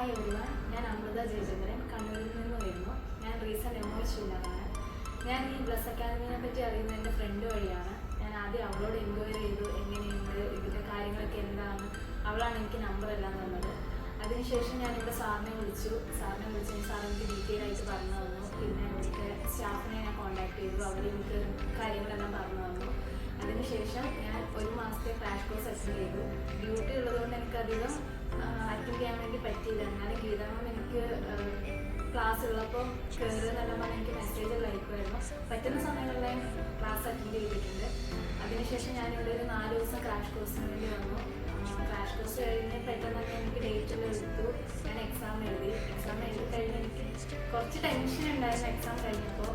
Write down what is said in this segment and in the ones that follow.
Hi everyone, ഞാൻ അമൃത ജയചന്ദ്രൻ കണ്ണൂരിൽ നിന്ന് വരുന്നു. ഞാൻ റീസെൻറ്റ് എമോഷനിലാണ്. ഞാൻ ഈ ബ്ലസ് അക്കാദമിനെ പറ്റി അറിയുന്നത് എൻ്റെ ഫ്രണ്ട് വഴിയാണ്. ഞാൻ ആദ്യം അവളോട് എൻക്വയറി ചെയ്തു എങ്ങനെയുണ്ട്, ഇതിൻ്റെ കാര്യങ്ങളൊക്കെ എന്താണ്. അവളാണ് എനിക്ക് നമ്പറെല്ലാം തന്നത്. അതിനുശേഷം ഞാനിവിടെ സാറിനെ വിളിച്ചു സാർ എനിക്ക് ഡീറ്റെയിൽ ആയിട്ട് പറഞ്ഞു തന്നു. പിന്നെ ഇവിടുത്തെ സ്റ്റാഫിനെ ഞാൻ കോൺടാക്ട് ചെയ്തു. അവർ എനിക്ക് കാര്യങ്ങളെല്ലാം പറഞ്ഞു തന്നു. അതിനുശേഷം ഞാൻ 1 മാസത്തെ ക്രാഷ് കോഴ്സ് അറ്റൻഡ് ചെയ്തു. ഡ്യൂട്ടി ഉള്ളതുകൊണ്ട് എനിക്കധികം അറ്റൻഡ് ചെയ്യാൻ വേണ്ടി പറ്റിയില്ല. എന്നാലും ഗീതാമം എനിക്ക് ക്ലാസ് ഉള്ളപ്പോൾ കയറുന്നെല്ലാം പറഞ്ഞാൽ എനിക്ക് മെസ്സേജ് അയക്കുമായിരുന്നു. പറ്റുന്ന സമയങ്ങളിൽ ക്ലാസ് അറ്റൻഡ് ചെയ്തിട്ടുണ്ട്. അതിനുശേഷം ഞാനിവിടെ ഒരു 4 ദിവസം ക്രാഷ് കോഴ്സിന് വേണ്ടി വന്നു. ക്രാഷ് കോഴ്സ് കഴിഞ്ഞ് പെട്ടെന്ന് തന്നെ എനിക്ക് ഡേറ്റെല്ലാം എടുത്തു. ഞാൻ എക്സാം എഴുതി കഴിഞ്ഞ് എനിക്ക് കുറച്ച് ടെൻഷൻ ഉണ്ടായിരുന്നു എക്സാം കഴിഞ്ഞപ്പോൾ.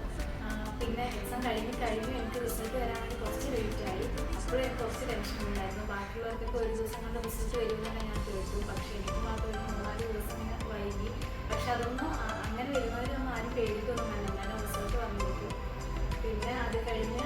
പിന്നെ എക്സാം കഴിഞ്ഞ് എനിക്ക് റിസൾട്ട് വരാൻ വേണ്ടി കുറച്ച് ലേറ്റായി. അപ്പോഴും എനിക്ക് കുറച്ച് ടെൻഷൻ ഉണ്ടായിരുന്നു. ബാക്കിയുള്ളവർക്കൊക്കെ 1 ദിവസം കൊണ്ട് റിസൾട്ട് വരുമെന്ന് ഞാൻ കേട്ടു. പക്ഷേ എനിക്ക് മാത്രം ഒരു 3-4 ദിവസം ഇങ്ങനെ വൈകി. പക്ഷെ അതൊന്നും അങ്ങനെ വരുന്നവരൊന്നും ആരും പേടിക്കൊന്നും വേണ്ട. ഞാൻ റിസൾട്ട് വന്നിരിക്കും. പിന്നെ അത് കഴിഞ്ഞ്